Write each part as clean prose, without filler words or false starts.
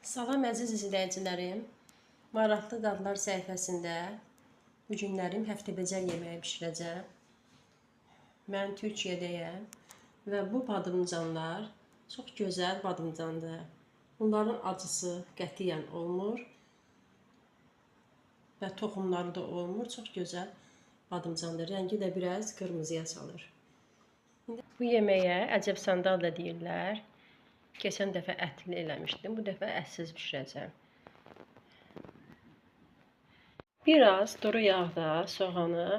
Salam əziz izləyicilərim. Maraqlı dadlar səhifəsində bu günlərim həftəbəcər yeməyi bişirəcəm. Mən Türkiyədəyəm və bu badımcanlar çox gözəl badımcandır. Bunların acısı qətiyyən olmur və toxumları da olmur. Çox gözəl badımcandır. Rəngi də biraz qırmızıya salır. Bu yeməyə əcəb sandal da deyirlər. Keçən dəfə ətli eləmişdim. Bu dəfə ətsiz bişirəcəm. Biraz duru yağda soğanı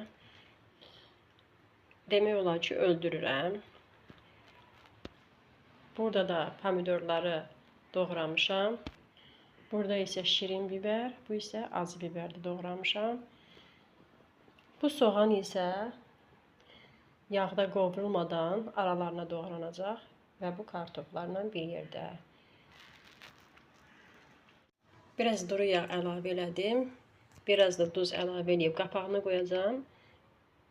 demək olar ki öldürürəm. Burada da pomidorları doğramışam. Burada isə şirin biber, bu isə acı biberdə doğramışam. Bu soğan isə yağda qovrulmadan aralarına doğranacaq və bu kartoflarla bir yerdə. Biraz duru yağ əlavə elədim. Biraz da duz əlavə edib qapağını qoyacağam.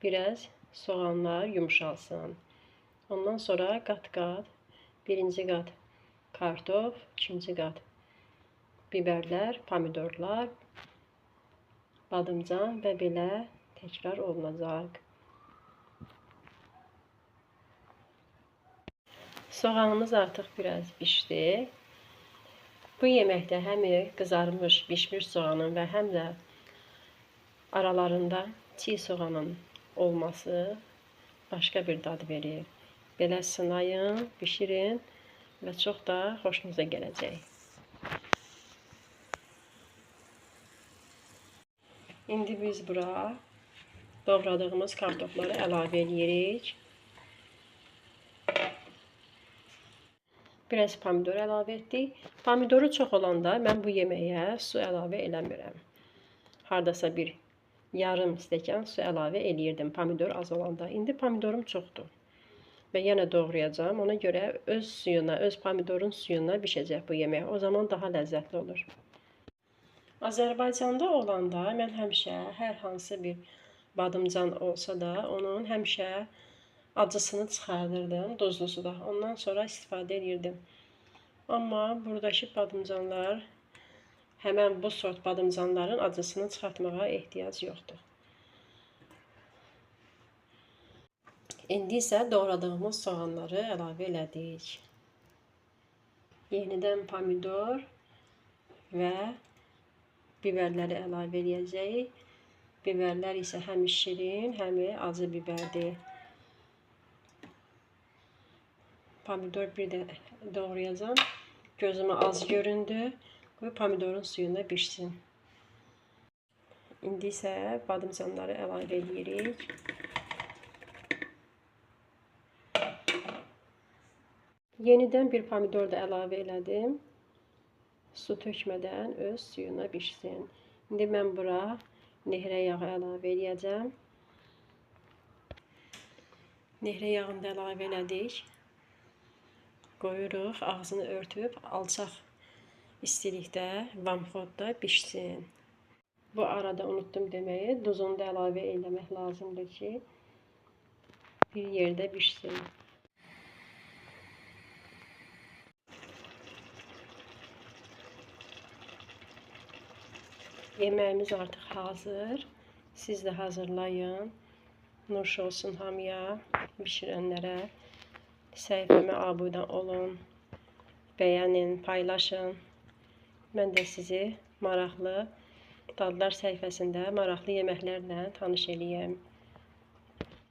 Biraz soğanlar yumuşalsın. Ondan sonra qat-qat, birinci qat kartof, ikinci qat biberlər, pomidorlar, badımcan və belə təkrar olunacaq. Soğanımız artıq biraz pişdi. Bu yeməkdə həm qızarmış, bişmiş soğanın və həm də aralarında çiğ soğanın olması başqa bir dad verir. Belə sınayın, bişirin və çox da xoşunuza gələcək. İndi biz bura doğradığımız kartofları əlavə edirik. Biraz pomidor əlavə etdik. Pomidoru çox olanda mən bu yeməyə su əlavə eləmirəm. Hardasa bir yarım stəkan su əlavə eləyirdim pomidor az olanda. İndi pomidorum çoxdur. Və yenə doğrayacağım. Ona görə öz suyuna, öz pomidorun suyuna bişəcək bu yemək. O zaman daha ləzzətli olur. Azərbaycanda olanda mən həmişə hər hansı bir badımcan olsa da onun həmişə acısını çıxardırdım, duzlusu da. Ondan sonra istifadə edirdim. Amma buradakı badımcanlar həmən bu sort badımcanların acısını çıxartmağa ehtiyac yoxdur. İndi isə doğradığımız soğanları əlavə elədik. Yenidən pomidor və biberləri əlavə edəcəyik. Biberlər isə həm şirin, həm acı biberdir. Pomidor bir də doğrayacağım. Gözümə az göründü. Qoy pomidorun suyunda pişsin. İndi isə badımcanları əlavə edirik. Yenidən bir pomidor da əlavə elədim. Su tökmədən öz suyuna pişsin. İndi mən bura nehrə yağı əlavə edəcəm. Nehrə yağını da əlavə elədik. Qoyuruq, ağzını örtüb alçaq istilikdə, vamxodda pişsin. Bu arada unutdum deməyi, duzunu da əlavə eləmək lazımdır ki, bir yerdə pişsin. Yeməyimiz artıq hazır. Siz də hazırlayın. Nuş olsun hamıya, bişirənlərə. Səhifəmə abunə olun, bəyənin, paylaşın. Mən də sizi maraqlı dadlar səhifəsində maraqlı yeməklərlə tanış eləyəm.